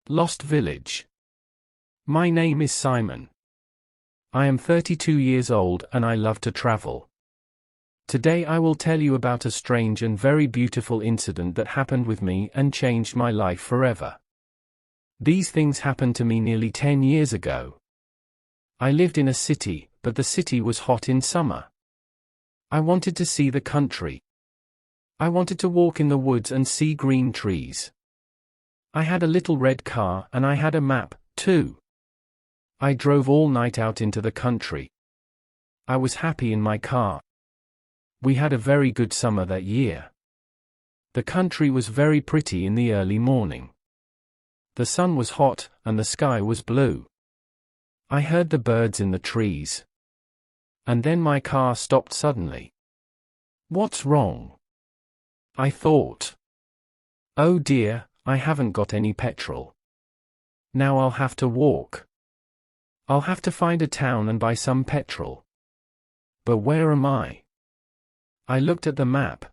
Lost Village. My name is Simon. I am 32 years old and I love to travel. Today I will tell you about a strange and very beautiful incident that happened with me and changed my life forever. These things happened to me nearly 10 years ago. I lived in a city, but the city was hot in summer. I wanted to see the country. I wanted to walk in the woods and see green trees. I had a little red car and I had a map, too. I drove all night out into the country. I was happy in my car. We had a very good summer that year. The country was very pretty in the early morning. The sun was hot and the sky was blue. I heard the birds in the trees. And then my car stopped suddenly. What's wrong? I thought. Oh dear, I haven't got any petrol. Now I'll have to walk. I'll have to find a town and buy some petrol. But where am I? I looked at the map.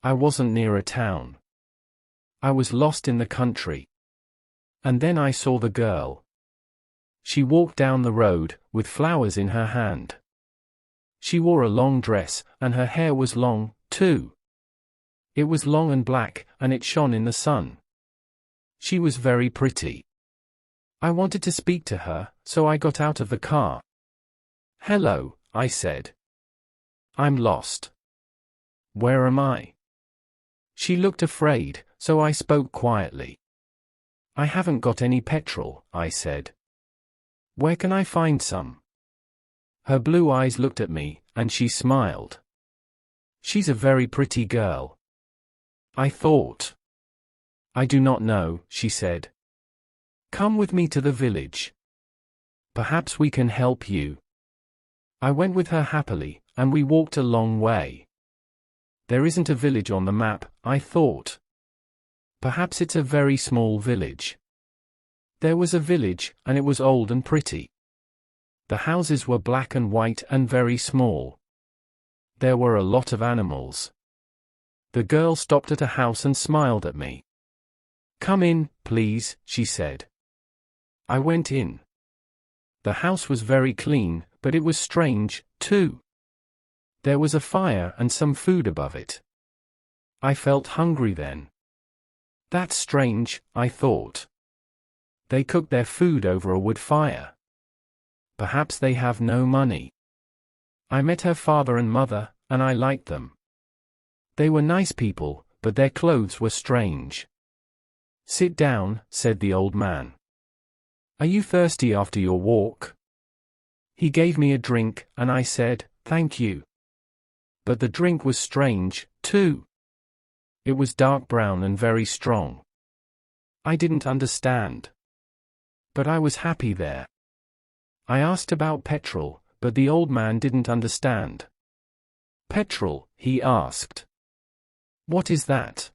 I wasn't near a town. I was lost in the country. And then I saw the girl. She walked down the road, with flowers in her hand. She wore a long dress, and her hair was long, too. It was long and black, and it shone in the sun. She was very pretty. I wanted to speak to her, so I got out of the car. Hello, I said. I'm lost. Where am I? She looked afraid, so I spoke quietly. I haven't got any petrol, I said. Where can I find some? Her blue eyes looked at me, and she smiled. She's a very pretty girl. I thought. I do not know, she said. Come with me to the village. Perhaps we can help you. I went with her happily, and we walked a long way. There isn't a village on the map, I thought. Perhaps it's a very small village. There was a village, and it was old and pretty. The houses were black and white and very small. There were a lot of animals. The girl stopped at a house and smiled at me. Come in, please, she said. I went in. The house was very clean, but it was strange, too. There was a fire and some food above it. I felt hungry then. That's strange, I thought. They cook their food over a wood fire. Perhaps they have no money. I met her father and mother, and I liked them. They were nice people, but their clothes were strange. Sit down, said the old man. Are you thirsty after your walk? He gave me a drink, and I said, thank you. But the drink was strange, too. It was dark brown and very strong. I didn't understand. But I was happy there. I asked about petrol, but the old man didn't understand. Petrol, he asked. What is that?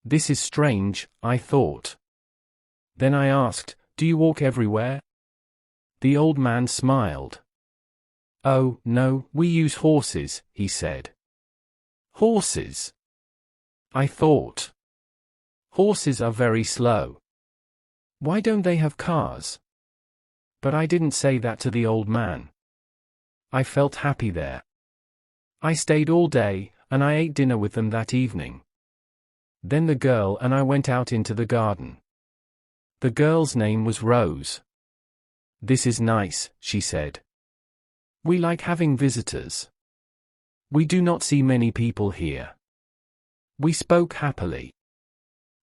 This is strange, I thought. Then I asked, do you walk everywhere? The old man smiled. Oh, no, we use horses, he said. Horses? I thought. Horses are very slow. Why don't they have cars? But I didn't say that to the old man. I felt happy there. I stayed all day, and I ate dinner with them that evening. Then the girl and I went out into the garden. The girl's name was Rose. This is nice, she said. We like having visitors. We do not see many people here. We spoke happily.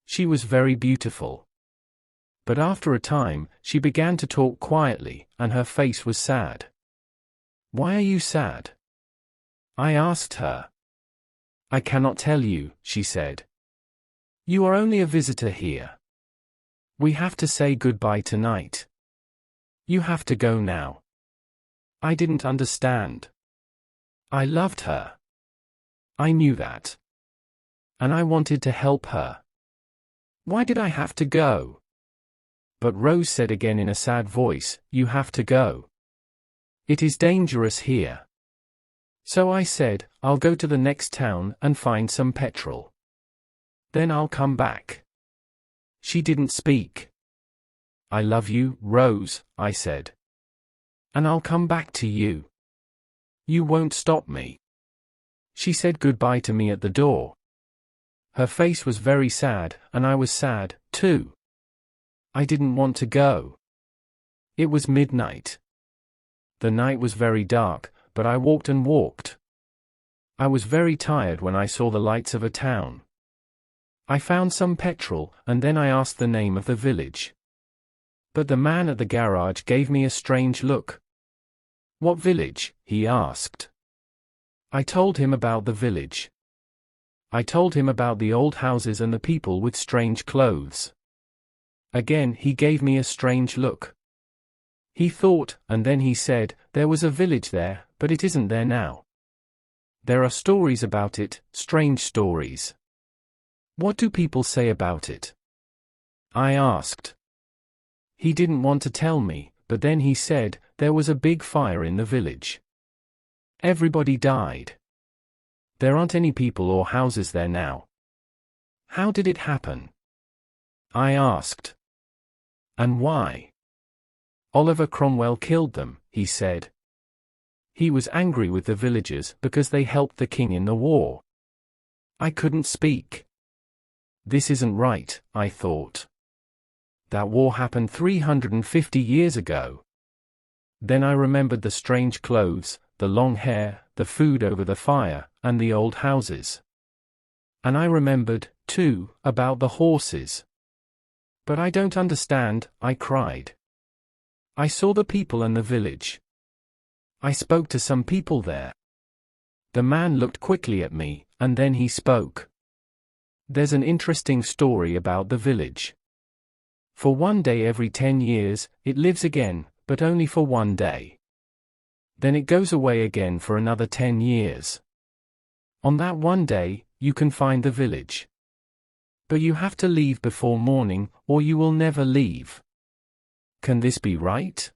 She was very beautiful. But after a time, she began to talk quietly, and her face was sad. Why are you sad? I asked her. I cannot tell you, she said. You are only a visitor here. We have to say goodbye tonight. You have to go now. I didn't understand. I loved her. I knew that. And I wanted to help her. Why did I have to go? But Rose said again in a sad voice, you have to go. It is dangerous here. So I said, I'll go to the next town and find some petrol. Then I'll come back. She didn't speak. "I love you, Rose," I said. "And I'll come back to you. You won't stop me." She said goodbye to me at the door. Her face was very sad, and I was sad, too. I didn't want to go. It was midnight. The night was very dark, but I walked and walked. I was very tired when I saw the lights of a town. I found some petrol, and then I asked the name of the village. But the man at the garage gave me a strange look. "What village?" he asked. I told him about the village. I told him about the old houses and the people with strange clothes. Again he gave me a strange look. He thought, and then he said, "There was a village there, but it isn't there now. There are stories about it, strange stories." "What do people say about it?" I asked. He didn't want to tell me, but then he said, there was a big fire in the village. Everybody died. There aren't any people or houses there now. "How did it happen?" I asked. "And why?" "Oliver Cromwell killed them," he said. He was angry with the villagers because they helped the king in the war. I couldn't speak. This isn't right, I thought. That war happened 350 years ago. Then I remembered the strange clothes, the long hair, the food over the fire, and the old houses. And I remembered, too, about the horses. "But I don't understand," I cried. I saw the people and the village. I spoke to some people there. The man looked quickly at me, and then he spoke. "There's an interesting story about the village. For one day every 10 years, it lives again, but only for one day. Then it goes away again for another 10 years. On that one day, you can find the village. But you have to leave before morning, or you will never leave. Can this be right?"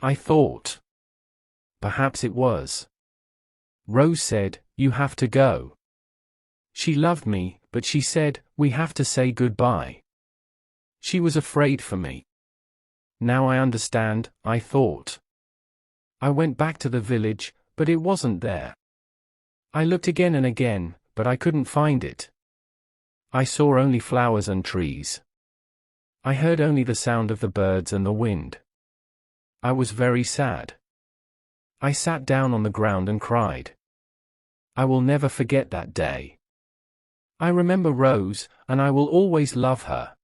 I thought. Perhaps it was. Rose said, "You have to go." She loved me, but she said, "We have to say goodbye." She was afraid for me. Now I understand, I thought. I went back to the village, but it wasn't there. I looked again and again, but I couldn't find it. I saw only flowers and trees. I heard only the sound of the birds and the wind. I was very sad. I sat down on the ground and cried. I will never forget that day. I remember Rose, and I will always love her.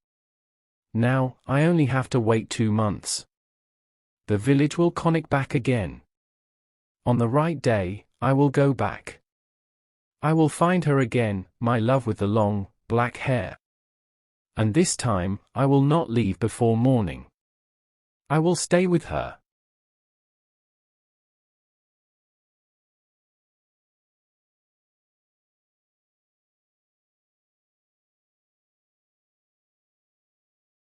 Now, I only have to wait 2 months. The village will connect back again. On the right day, I will go back. I will find her again, my love with the long, black hair. And this time, I will not leave before morning. I will stay with her.